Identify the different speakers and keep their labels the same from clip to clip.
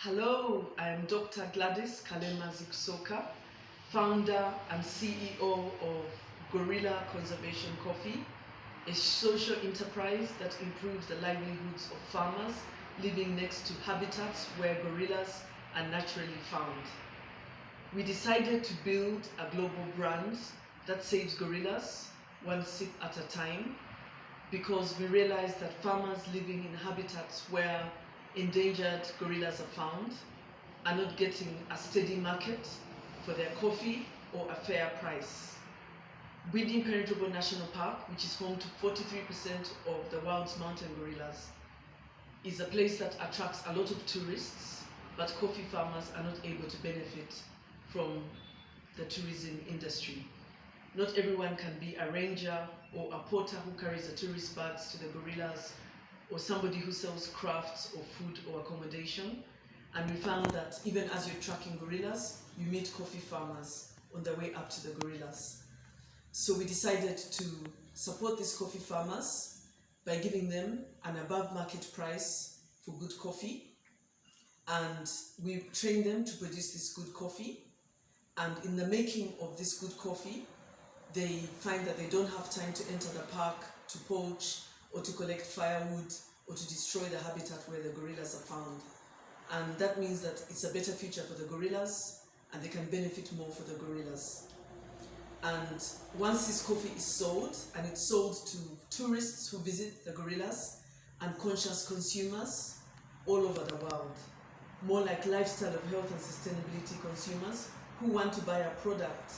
Speaker 1: Hello, I'm Dr. Gladys Kalema Zikusoka, founder and CEO of Gorilla Conservation Coffee, a social enterprise that improves the livelihoods of farmers living next to habitats where gorillas are naturally found. We decided to build a global brand that saves gorillas one sip at a time because we realized that farmers living in habitats where endangered gorillas are found are not getting a steady market for their coffee or a fair price. Bwindi Impenetrable National Park, which is home to 43% of the world's mountain gorillas, is a place that attracts a lot of tourists, but coffee farmers are not able to benefit from the tourism industry. Not everyone can be a ranger or a porter who carries the tourist bags to the gorillas, or somebody who sells crafts or food or accommodation. And we found that even as you're tracking gorillas, you meet coffee farmers on the way up to the gorillas. So we decided to support these coffee farmers by giving them an above market price for good coffee. And we train them to produce this good coffee. And in the making of this good coffee, they find that they don't have time to enter the park to poach or to collect firewood or to destroy the habitat where the gorillas are found. And that means that it's a better future for the gorillas and they can benefit more for the gorillas. And once this coffee is sold, and it's sold to tourists who visit the gorillas and conscious consumers all over the world, more like lifestyle of health and sustainability consumers who want to buy a product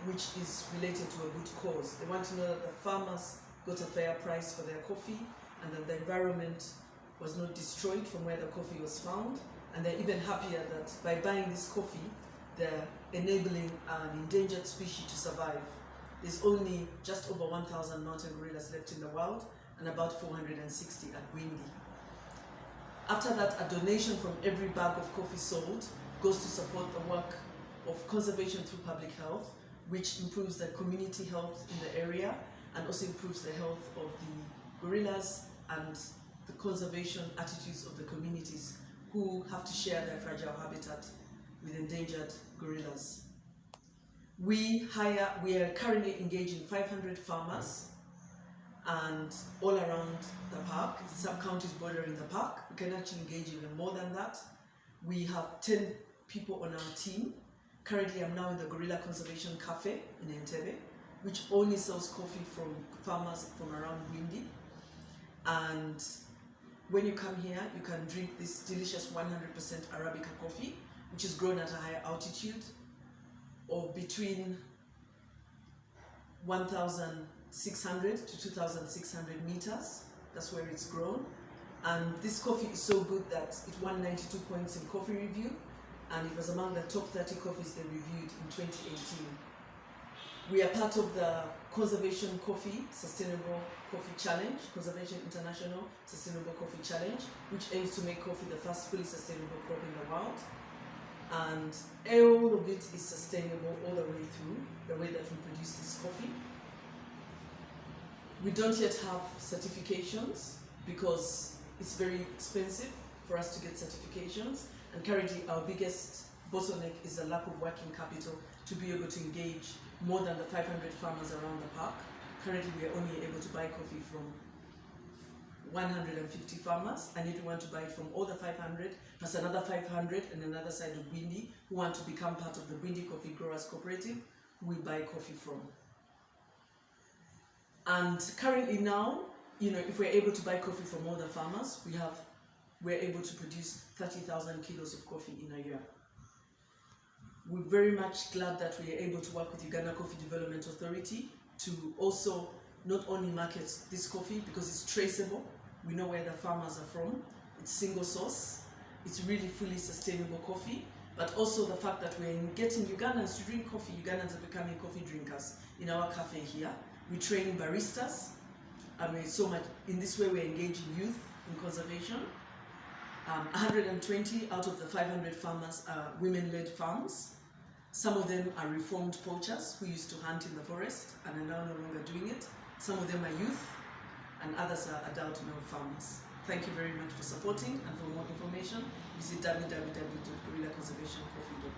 Speaker 1: which is related to a good cause. They want to know that the farmers got a fair price for their coffee and that the environment was not destroyed from where the coffee was found. And they're even happier that by buying this coffee, they're enabling an endangered species to survive. There's only just over 1,000 mountain gorillas left in the world and about 460 at Bwindi. After that, a donation from every bag of coffee sold goes to support the work of conservation through public health, which improves the community health in the area and also improves the health of the gorillas and the conservation attitudes of the communities who have to share their fragile habitat with endangered gorillas. We are currently engaging 500 farmers and all around the park, some counties bordering the park. We can actually engage even more than that. We have 10 people on our team. Currently, I'm now in the Gorilla Conservation Cafe in Entebbe, which only sells coffee from farmers from around Bwindi. And when you come here, you can drink this delicious 100% Arabica coffee, which is grown at a higher altitude of between 1,600 to 2,600 meters. That's where it's grown. And this coffee is so good that it won 92 points in Coffee Review, and it was among the top 30 coffees they reviewed in 2018. We are part of the Conservation Coffee Sustainable Coffee Challenge, Conservation International Sustainable Coffee Challenge, which aims to make coffee the first fully sustainable crop in the world. And all of it is sustainable all the way through, the way that we produce this coffee. We don't yet have certifications because it's very expensive for us to get certifications. And currently our biggest bottleneck is the lack of working capital to be able to engage more than the 500 farmers around the park. Currently we are only able to buy coffee from 150 farmers, and if you want to buy it from all the 500, plus another 500 and another side of Bwindi who want to become part of the Bwindi Coffee Growers Cooperative, who we buy coffee from. And currently now, if we're able to buy coffee from all the farmers, we're able to produce 30,000 kilos of coffee in a year. We're very much glad that we are able to work with Uganda Coffee Development Authority to also not only market this coffee because it's traceable, we know where the farmers are from, it's single source, it's really fully sustainable coffee, but also the fact that we're getting Ugandans to drink coffee. Ugandans are becoming coffee drinkers in our cafe here. We train baristas, in this way we're engaging youth in conservation. 120 out of the 500 farmers are women-led farms. Some of them are reformed poachers who used to hunt in the forest and are now no longer doing it. Some of them are youth, and others are adult male farmers. Thank you very much for supporting, and for more information, visit www.gorillaconservationcoffee.com.